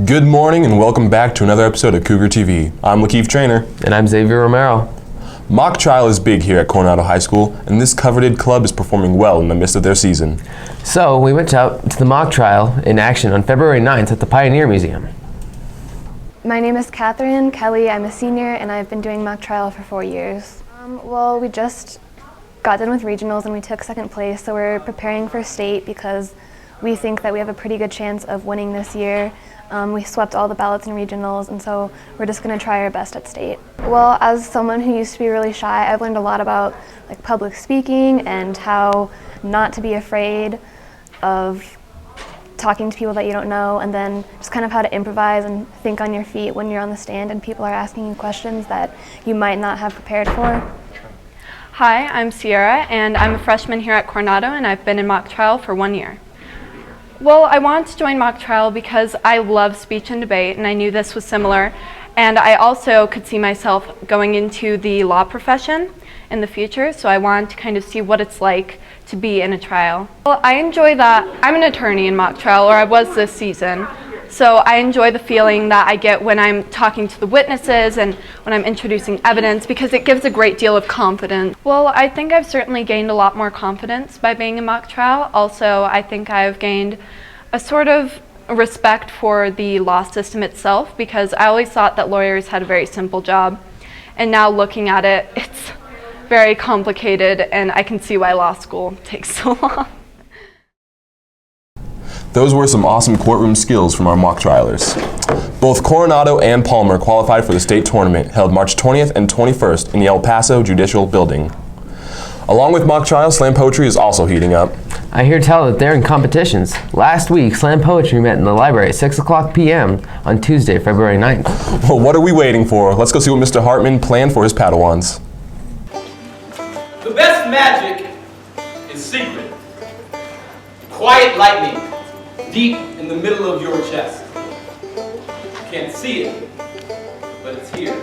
Good morning and welcome back to another episode of Cougar TV. I'm Lakeith Trainer. And I'm Xavier Romero. Mock trial is big here at Coronado High School, and this coveted club is performing well in the midst of their season. So we went out to the mock trial in action on February 9th at the Pioneer Museum. My name is Catherine Kelly. I'm a senior and I've been doing mock trial for 4 years. Well, we just got done with regionals and we took second place, so we're preparing for state because we think that we have a pretty good chance of winning this year. We swept all the ballots in regionals, and so we're just going to try our best at state. Well, as someone who used to be really shy, I've learned a lot about public speaking and how not to be afraid of talking to people that you don't know, and then just kind of how to improvise and think on your feet when you're on the stand and people are asking you questions that you might not have prepared for. Hi, I'm Sierra, and I'm a freshman here at Coronado, and I've been in mock trial for 1 year. Well, I wanted to join mock trial because I love speech and debate, and I knew this was similar, and I also could see myself going into the law profession in the future, so I wanted to kind of see what it's like to be in a trial. Well, I enjoy that. I'm an attorney in mock trial, or I was this season, so I enjoy the feeling that I get when I'm talking to the witnesses and when I'm introducing evidence, because it gives a great deal of confidence. Well, I think I've certainly gained a lot more confidence by being in mock trial. Also, I think I've gained a sort of respect for the law system itself, because I always thought that lawyers had a very simple job, and now looking at it, it's very complicated, and I can see why law school takes so long. Those were some awesome courtroom skills from our mock trialers. Both Coronado and Palmer qualified for the state tournament held March 20th and 21st in the El Paso Judicial Building. Along with mock trial, slam poetry is also heating up. I hear tell that they're in competitions. Last week, slam poetry met in the library at 6 o'clock p.m. on Tuesday, February 9th. Well, what are we waiting for? Let's go see what Mr. Hartman planned for his Padawans. The best magic is secret. Quiet lightning deep in the middle of your chest. You can't see it, but it's here.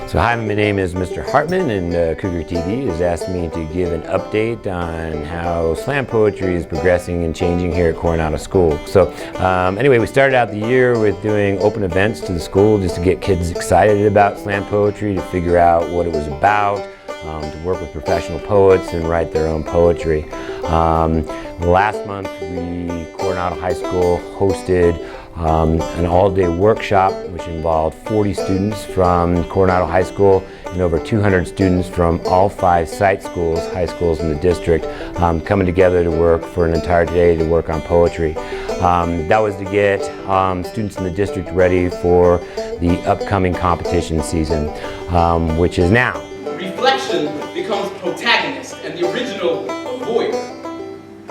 So hi, my name is Mr. Hartman, and Cougar TV has asked me to give an update on how slam poetry is progressing and changing here at Coronado School. So anyway, we started out the year with doing open events to the school just to get kids excited about slam poetry, to figure out what it was about, to work with professional poets and write their own poetry. Last month, Coronado High School hosted an all-day workshop which involved 40 students from Coronado High School and over 200 students from all 5 site schools, high schools in the district, coming together to work for an entire day to work on poetry. That was to get students in the district ready for the upcoming competition season, which is now. Reflection becomes protagonist and the original a voyeur.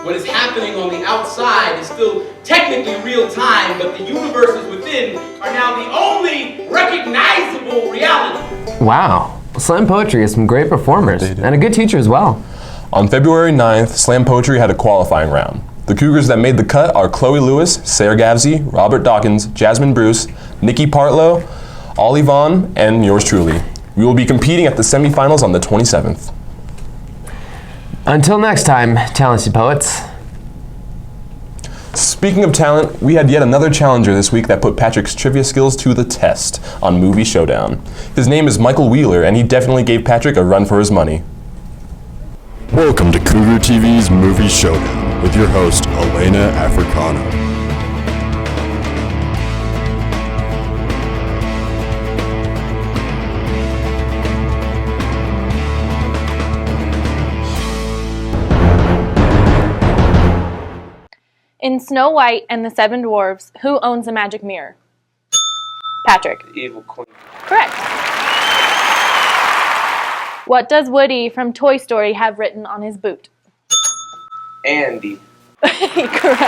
What is happening on the outside is still technically real time, but the universes within are now the only recognizable reality. Wow. Slam poetry has some great performers and a good teacher as well. On February 9th, slam poetry had a qualifying round. The Cougars that made the cut are Chloe Lewis, Sarah Gavsey, Robert Dawkins, Jasmine Bruce, Nikki Partlow, Ollie Vaughn, and yours truly. We will be competing at the semifinals on the 27th. Until next time, talented poets. Speaking of talent, we had yet another challenger this week that put Patrick's trivia skills to the test on Movie Showdown. His name is Michael Wheeler, and he definitely gave Patrick a run for his money. Welcome to Cougar TV's Movie Showdown with your host, Elena Africano. In Snow White and the Seven Dwarfs, who owns the magic mirror? Patrick. The evil queen. Correct. What does Woody from Toy Story have written on his boot? Andy. Correct.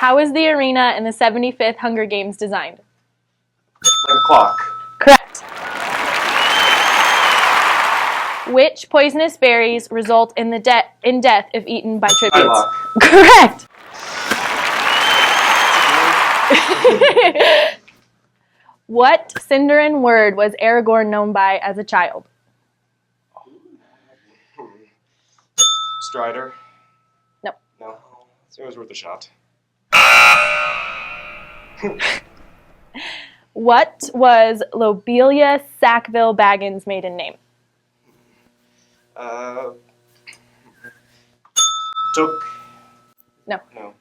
How is the arena in the 75th Hunger Games designed? Like a clock. Correct. Which poisonous berries result in death if eaten by tributes? Lilac. Correct. What Sindarin word was Aragorn known by as a child? Strider? No. No. It was worth a shot. What was Lobelia Sackville Baggins' maiden name? Took. No. No.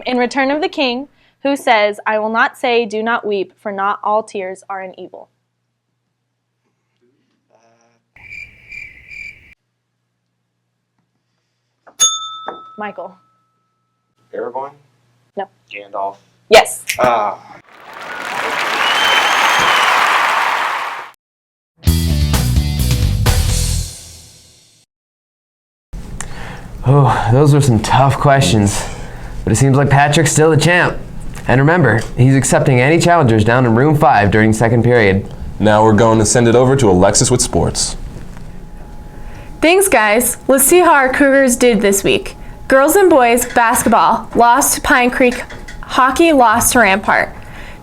In Return of the King, who says, "I will not say, do not weep, for not all tears are an evil"? Michael. Aragorn? No. Gandalf. Yes. Oh, those were some tough questions. But it seems like Patrick's still the champ. And remember, he's accepting any challengers down in room 5 during second period. Now we're going to send it over to Alexis with sports. Thanks, guys. Let's see how our Cougars did this week. Girls and boys basketball lost to Pine Creek. Hockey lost to Rampart.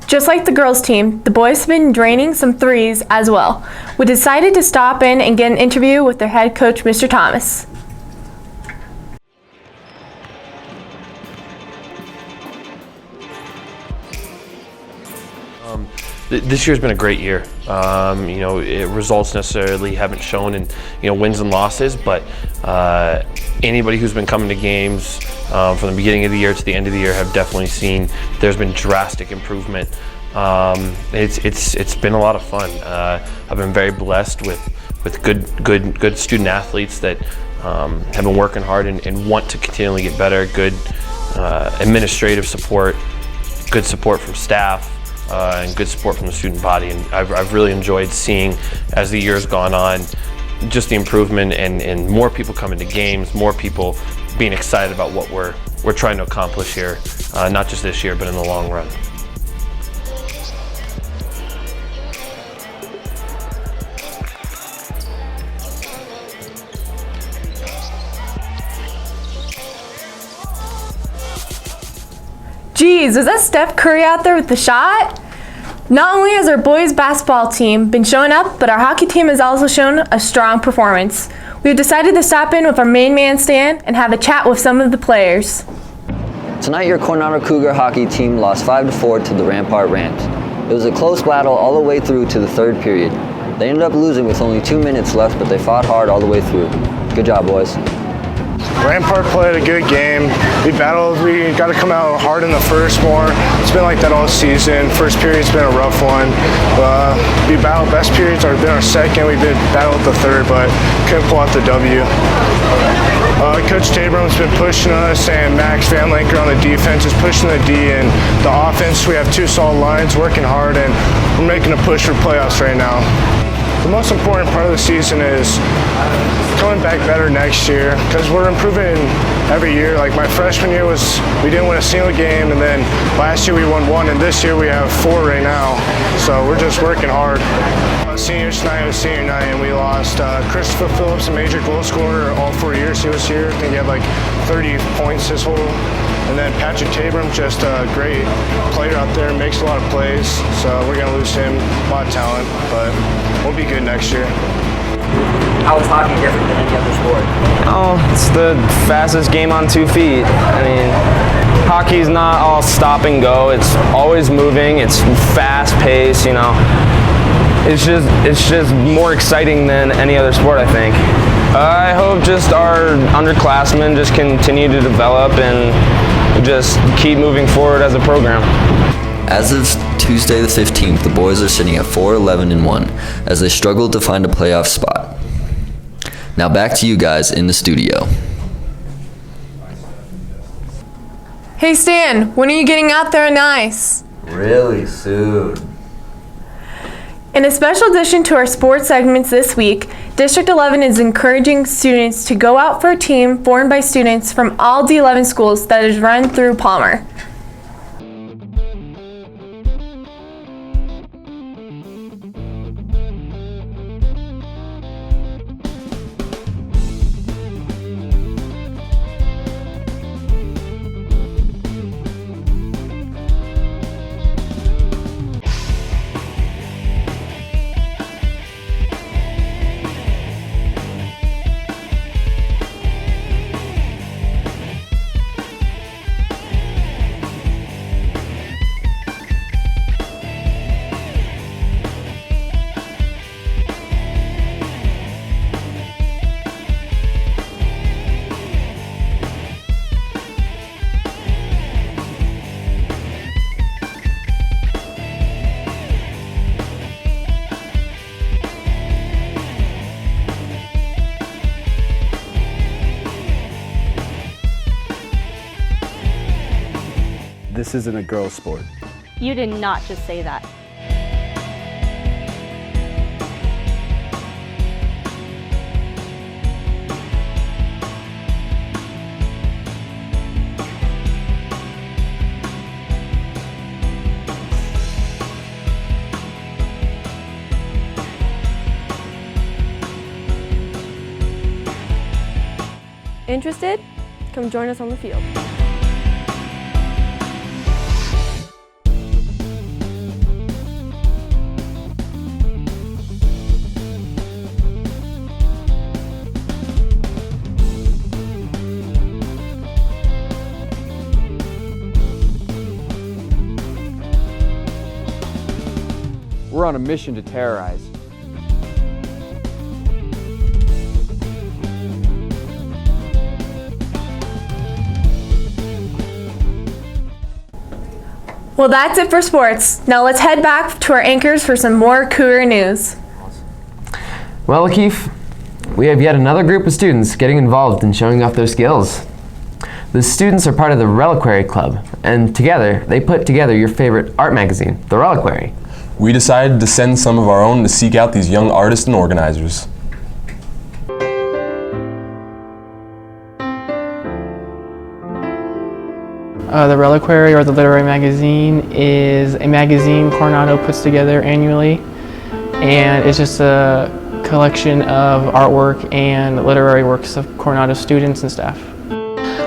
Just like the girls team, the boys have been draining some threes as well. We decided to stop in and get an interview with their head coach, Mr. Thomas. This year's been a great year. Results necessarily haven't shown in wins and losses, but anybody who's been coming to games from the beginning of the year to the end of the year have definitely seen there's been drastic improvement. It's been a lot of fun. I've been very blessed with good student athletes that have been working hard and want to continually get better. Good administrative support, good support from staff. And good support from the student body, and I've really enjoyed seeing, as the year's gone on, just the improvement and more people coming to games, more people being excited about what we're trying to accomplish here, not just this year, but in the long run. Geez, was that Steph Curry out there with the shot? Not only has our boys basketball team been showing up, but our hockey team has also shown a strong performance. We've decided to stop in with our main man Stan and have a chat with some of the players. Tonight your Coronado Cougar hockey team lost 5-4 to the Rampart Rams. It was a close battle all the way through to the third period. They ended up losing with only 2 minutes left, but they fought hard all the way through. Good job, boys. Rampart played a good game. We battled. We got to come out hard in the first more. It's been like that all season. First period's been a rough one. We battled. Best periods have been our second. We've been battled the third, but couldn't pull out the W. Coach Tabrum's been pushing us, and Max Van Lanker on the defense is pushing the D. And the offense, we have 2 solid lines, working hard, and we're making a push for playoffs right now. The most important part of the season is coming back better next year, because we're improving every year. Like my freshman year we didn't win a single game, and then last year we won 1, and this year we have 4 right now. So we're just working hard. Seniors night was senior night, and we lost Christopher Phillips, a major goal scorer, all 4 years he was here. I think he had like 30 points his whole. And then Patrick Tabram, just a great player out there, makes a lot of plays. So we're gonna lose him, a lot of talent, but we'll be good next year. How is hockey different than any other sport? Oh, it's the fastest game on 2 feet. I mean, hockey's not all stop and go. It's always moving. It's fast paced, It's just more exciting than any other sport, I think. I hope just our underclassmen just continue to develop and just keep moving forward as a program. As of Tuesday the 15th, the boys are sitting at 4-11-1 as they struggle to find a playoff spot. Now back to you guys in the studio. Hey Stan, when are you getting out there on ice? Really soon. In a special addition to our sports segments this week, District 11 is encouraging students to go out for a team formed by students from all D11 schools that is run through Palmer. This isn't a girls' sport. You did not just say that. Interested? Come join us on the field. We're on a mission to terrorize. Well, that's it for sports. Now let's head back to our anchors for some more Cougar news. Well, Lakeith, we have yet another group of students getting involved in showing off their skills. The students are part of the Reliquary Club, and together they put together your favorite art magazine, The Reliquary. We decided to send some of our own to seek out these young artists and organizers. The Reliquary, or the Literary Magazine, is a magazine Coronado puts together annually, and it's just a collection of artwork and literary works of Coronado students and staff.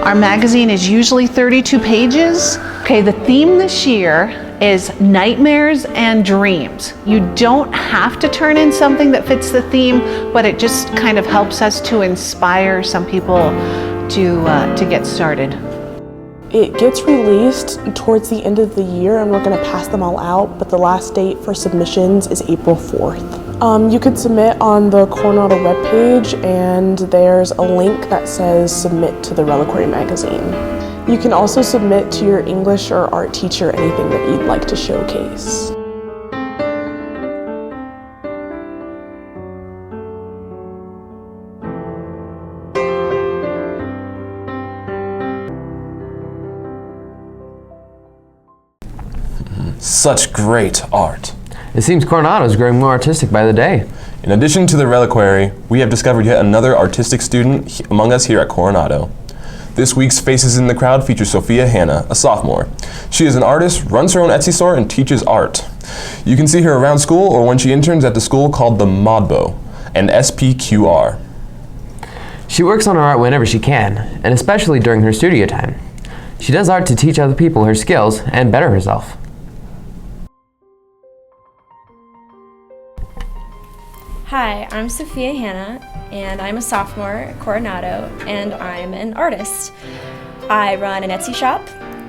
Our magazine is usually 32 pages. Okay, the theme this year is nightmares and dreams. You don't have to turn in something that fits the theme, but it just kind of helps us to inspire some people to get started. It gets released towards the end of the year, and we're going to pass them all out, but the last date for submissions is April 4th. You could submit on the Coronado webpage, and there's a link that says submit to the Reliquary magazine. You can also submit to your English or art teacher anything that you'd like to showcase. Such great art. It seems Coronado is growing more artistic by the day. In addition to the Reliquary, we have discovered yet another artistic student among us here at Coronado. This week's Faces in the Crowd features Sophia Hanna, a sophomore. She is an artist, runs her own Etsy store, and teaches art. You can see her around school or when she interns at the school called the Modbo and SPQR. She works on her art whenever she can, and especially during her studio time. She does art to teach other people her skills and better herself. Hi, I'm Sophia Hanna, and I'm a sophomore at Coronado, and I'm an artist. I run an Etsy shop,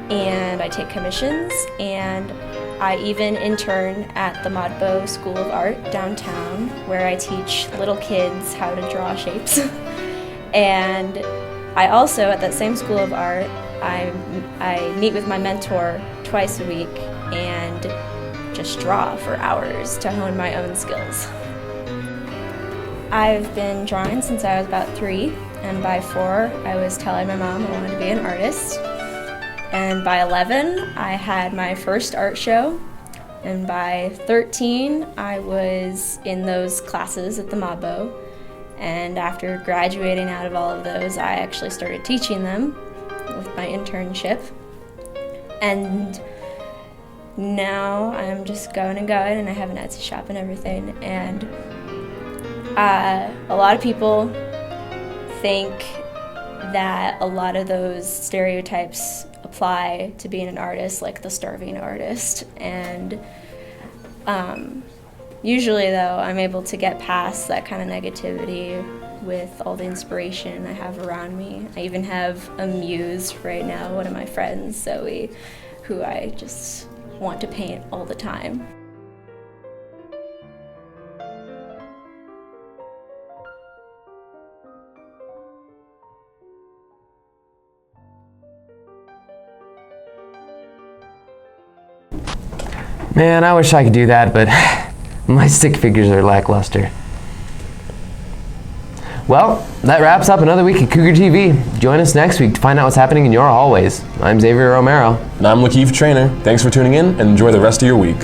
and I take commissions, and I even intern at the Modbo School of Art downtown, where I teach little kids how to draw shapes. And I also, at that same School of Art, I meet with my mentor twice a week and just draw for hours to hone my own skills. I've been drawing since I was about 3, and by 4 I was telling my mom I wanted to be an artist. And by 11 I had my first art show, and by 13 I was in those classes at the Modbo. And after graduating out of all of those, I actually started teaching them with my internship. And now I'm just going and going, and I have an Etsy shop and everything. And a lot of people think that a lot of those stereotypes apply to being an artist, like the starving artist. And usually, though, I'm able to get past that kind of negativity with all the inspiration I have around me. I even have a muse right now, one of my friends, Zoe, who I just want to paint all the time. Man, I wish I could do that, but my stick figures are lackluster. Well, that wraps up another week at Cougar TV. Join us next week to find out what's happening in your hallways. I'm Xavier Romero. And I'm Lakeith Trainer. Thanks for tuning in and enjoy the rest of your week.